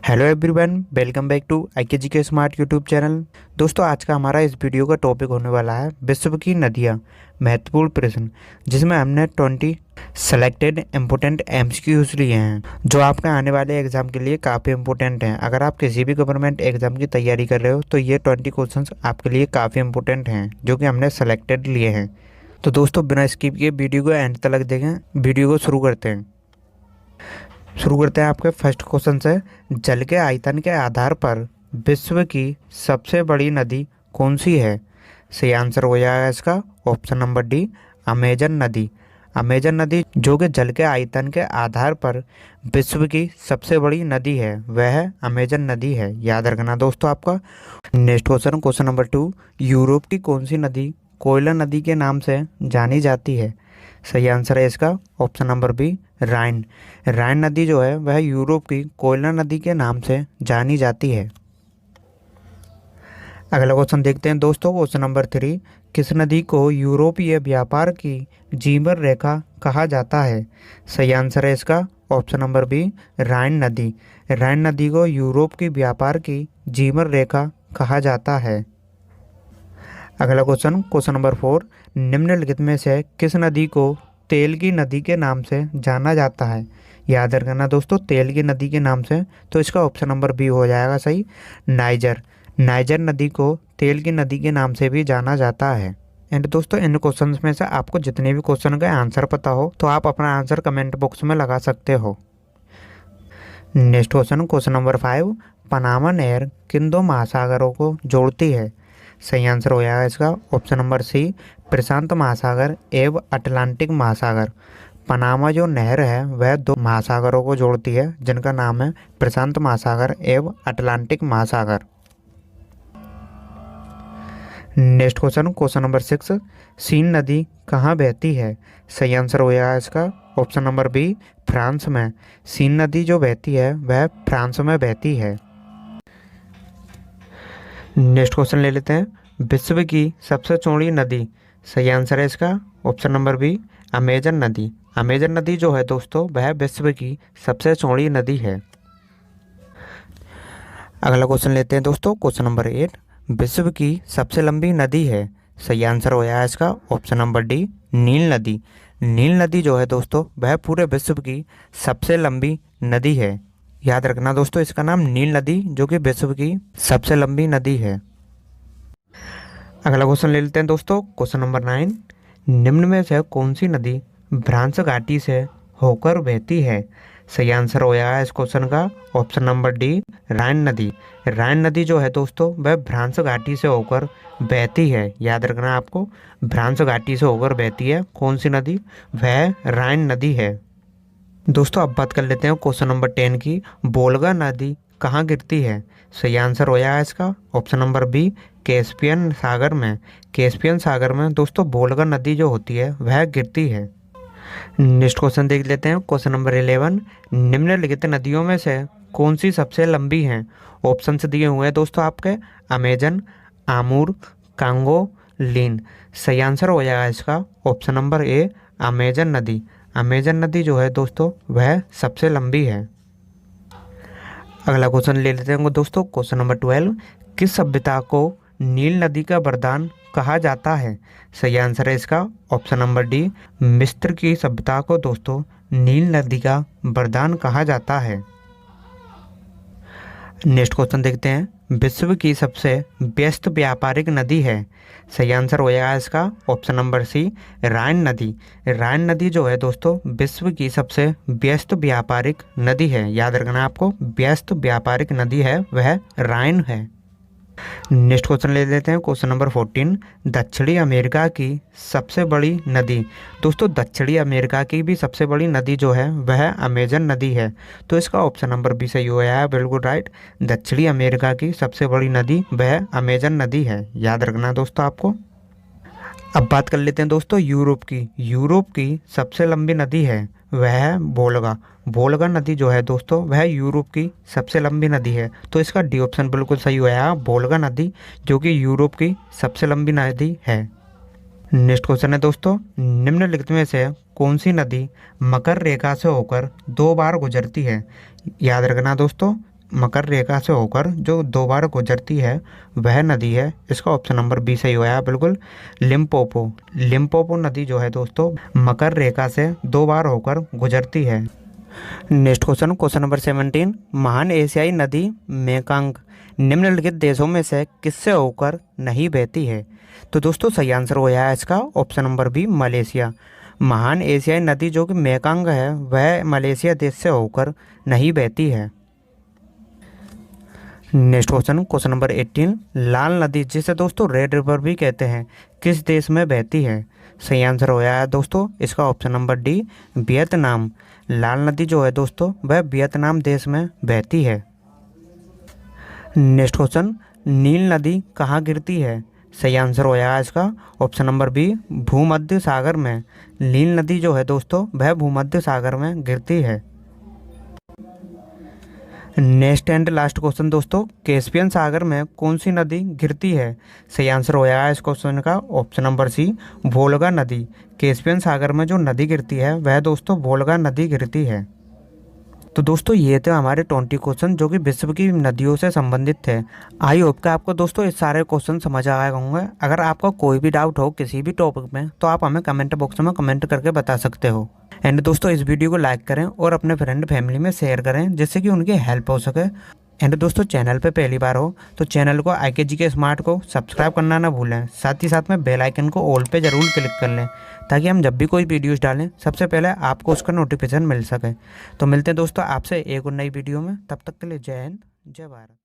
Hello everyone, welcome back to IKG के smart YouTube channel. दोस्तों, आज का हमारा इस वीडियो का टॉपिक होने वाला है विश्व की नदियाँ, महत्वपूर्ण प्रश्न, जिसमें हमने 20 सेलेक्टेड इम्पोर्टेंट एमसीक्यूज लिए हैं जो आपके आने वाले एग्जाम के लिए काफ़ी इंपॉर्टेंट हैं। अगर आप किसी भी गवर्नमेंट एग्जाम की तैयारी कर रहे हो तो ये 20 क्वेश्चन आपके लिए काफ़ी इंपॉर्टेंट हैं जो कि हमने सेलेक्टेड लिए हैं। तो दोस्तों, बिना स्किप किए वीडियो को एंड तक देखें। वीडियो को शुरू करते हैं। आपके फर्स्ट क्वेश्चन से, जल के आयतन के आधार पर विश्व की सबसे बड़ी नदी कौन सी है? सही आंसर हो जाएगा इसका ऑप्शन नंबर डी, अमेजन नदी। अमेजन नदी जो कि जल के आयतन के आधार पर विश्व की सबसे बड़ी नदी है, वह अमेजन नदी है। याद रखना दोस्तों आपका। Next question, question number 2, Europe की कौन सी नदी कोयला नदी के नाम से जानी जाती है? सही आंसर है इसका ऑप्शन नंबर बी, राइन। राइन नदी जो है वह यूरोप की कोयला नदी के नाम से जानी जाती है। अगला क्वेश्चन देखते हैं दोस्तों, क्वेश्चन नंबर 3, किस नदी को यूरोपीय व्यापार की जीवन रेखा कहा जाता है? सही आंसर है इसका ऑप्शन नंबर बी, राइन नदी। राइन नदी को यूरोप की व्यापार की जीवन रेखा कहा जाता है। अगला क्वेश्चन, क्वेश्चन नंबर 4, निम्नलिखित में से किस नदी को तेल की नदी के नाम से जाना जाता है? याद रखना दोस्तों, तेल की नदी के नाम से, तो इसका ऑप्शन नंबर बी हो जाएगा सही, नाइजर। नाइजर नदी को तेल की नदी के नाम से भी जाना जाता है। एंड दोस्तों, इन क्वेश्चंस में से आपको जितने भी क्वेश्चन का आंसर पता हो तो आप अपना आंसर कमेंट बॉक्स में लगा सकते हो। Next question, question number 5, Panama नहर किन दो महासागरों को जोड़ती है? सही आंसर हो जाएगा इसका ऑप्शन नंबर सी, प्रशांत महासागर एवं अटलांटिक महासागर। पनामा जो नहर है वह दो महासागरों को जोड़ती है जिनका नाम है प्रशांत महासागर एवं अटलांटिक महासागर। Next question, question number 6, Seine नदी कहाँ बहती है? सही आंसर हो जाएगा इसका ऑप्शन नंबर बी, फ्रांस में। सीन नदी जो बहती है वह फ्रांस में बहती है। नेक्स्ट क्वेश्चन ले लेते हैं, विश्व की सबसे चौड़ी नदी। सही आंसर है इसका ऑप्शन नंबर बी, अमेजन नदी। अमेजन नदी जो है दोस्तों वह विश्व की सबसे चौड़ी नदी है। अगला क्वेश्चन लेते हैं दोस्तों, क्वेश्चन नंबर 8, विश्व की सबसे लंबी नदी है? सही आंसर हो जाएगा इसका ऑप्शन नंबर डी, नील नदी। नील नदी जो है दोस्तों वह पूरे विश्व की सबसे लंबी नदी है। याद रखना दोस्तों, इसका नाम नील नदी जो कि विश्व की सबसे लंबी नदी है। अगला क्वेश्चन ले लेते हैं दोस्तों, क्वेश्चन नंबर 9, निम्न में से कौन सी नदी भ्रांस घाटी से होकर बहती है? सही आंसर हो जाएगा इस क्वेश्चन का ऑप्शन नंबर डी, राइन नदी। राइन नदी जो है दोस्तों वह भ्रांस घाटी से होकर बहती है। याद रखना आपको, भ्रांस घाटी से होकर बहती है कौन सी नदी? वह राइन नदी है। दोस्तों, अब बात कर लेते हैं क्वेश्चन नंबर 10 की, वोल्गा नदी कहाँ गिरती है? सही आंसर हो जाएगा इसका ऑप्शन नंबर बी, कैस्पियन सागर में। कैस्पियन सागर में दोस्तों वोल्गा नदी जो होती है वह गिरती है। नेक्स्ट क्वेश्चन देख लेते हैं, क्वेश्चन नंबर 11, निम्नलिखित नदियों में से कौन सी सबसे लंबी हैं? ऑप्शन दिए हुए हैं दोस्तों आपके, अमेजन, आमूर, कांगो, लीन। सही आंसर हो जाएगा इसका ऑप्शन नंबर ए, अमेजन नदी। अमेजन नदी जो है दोस्तों वह सबसे लंबी है। अगला क्वेश्चन ले लेते हैं दोस्तों, क्वेश्चन नंबर 12, किस सभ्यता को नील नदी का वरदान कहा जाता है? सही आंसर है इसका ऑप्शन नंबर डी, मिस्र की सभ्यता को दोस्तों नील नदी का वरदान कहा जाता है। नेक्स्ट क्वेश्चन देखते हैं, विश्व की सबसे व्यस्त व्यापारिक नदी है? सही आंसर हो जाएगा इसका ऑप्शन नंबर सी, राइन नदी। राइन नदी जो है दोस्तों विश्व की सबसे व्यस्त व्यापारिक नदी है। याद रखना आपको, व्यस्त व्यापारिक नदी है वह राइन है। नेक्स्ट क्वेश्चन ले लेते हैं, क्वेश्चन नंबर 14, दक्षिणी अमेरिका की सबसे बड़ी नदी। दोस्तों, दक्षिणी अमेरिका की भी सबसे बड़ी नदी जो है वह अमेजन नदी है। तो इसका ऑप्शन नंबर बी सही हो गया है, बिल्कुल राइट। दक्षिणी अमेरिका की सबसे बड़ी नदी वह अमेजन नदी है। याद रखना दोस्तों आपको। अब बात कर लेते हैं दोस्तों यूरोप की। यूरोप की सबसे लंबी नदी है वह है वोल्गा। वोल्गा नदी जो है दोस्तों वह यूरोप की सबसे लंबी नदी है। तो इसका डी ऑप्शन बिल्कुल सही होया, वोल्गा नदी जो कि यूरोप की सबसे लंबी नदी है। नेक्स्ट क्वेश्चन है दोस्तों, निम्नलिखित में से कौन सी नदी मकर रेखा से होकर 2 बार गुजरती है? याद रखना दोस्तों, मकर रेखा से होकर जो 2 बार गुजरती है वह नदी है। इसका ऑप्शन नंबर बी सही होया बिल्कुल, लिम्पोपो। लिम्पोपो नदी जो है दोस्तों मकर रेखा से 2 बार होकर गुजरती है। नेक्स्ट क्वेश्चन, क्वेश्चन नंबर 17, महान एशियाई नदी मेकंग निम्नलिखित देशों में से किससे होकर नहीं बहती है? तो दोस्तों सही आंसर हो है इसका ऑप्शन नंबर बी, मलेशिया। महान एशियाई नदी जो कि मेकंग है वह मलेशिया देश से होकर नहीं बहती है। नेक्स्ट क्वेश्चन, क्वेश्चन नंबर 18, लाल नदी जिसे दोस्तों रेड रिवर भी कहते हैं किस देश में बहती है? सही आंसर हो है दोस्तों इसका ऑप्शन नंबर डी, वियतनाम। लाल नदी जो है दोस्तों वह वियतनाम देश में बहती है। नेक्स्ट क्वेश्चन, नील नदी कहाँ गिरती है? सही आंसर हो जाएगा इसका ऑप्शन नंबर बी, भूमध्य सागर में। नील नदी जो है दोस्तों वह भूमध्य सागर में गिरती है। नेक्स्ट एंड लास्ट क्वेश्चन दोस्तों, कैस्पियन सागर में कौन सी नदी गिरती है? सही आंसर हो जाएगा इस क्वेश्चन का ऑप्शन नंबर सी, वोल्गा नदी। कैस्पियन सागर में जो नदी गिरती है वह दोस्तों वोल्गा नदी गिरती है। तो दोस्तों ये थे हमारे 20 क्वेश्चन जो कि विश्व की नदियों से संबंधित थे। आई होप कि आपको दोस्तों ये सारे क्वेश्चन समझ आए होंगे। अगर आपका कोई भी डाउट हो किसी भी टॉपिक में तो आप हमें कमेंट बॉक्स में कमेंट करके बता सकते हो। एंड दोस्तों इस वीडियो को लाइक करें और अपने फ्रेंड फैमिली में शेयर करें जिससे कि उनकी हेल्प हो सके। एंड दोस्तों चैनल पे पहली बार हो तो चैनल को IKGK स्मार्ट को सब्सक्राइब करना ना भूलें। साथ ही साथ में बेल आइकन को ऑल पे ज़रूर क्लिक कर लें ताकि हम जब भी कोई वीडियोस डालें सबसे पहले आपको उसका नोटिफिकेशन मिल सके। तो मिलते हैं दोस्तों आपसे एक और नई वीडियो में, तब तक के लिए जय हिंद जय भारत।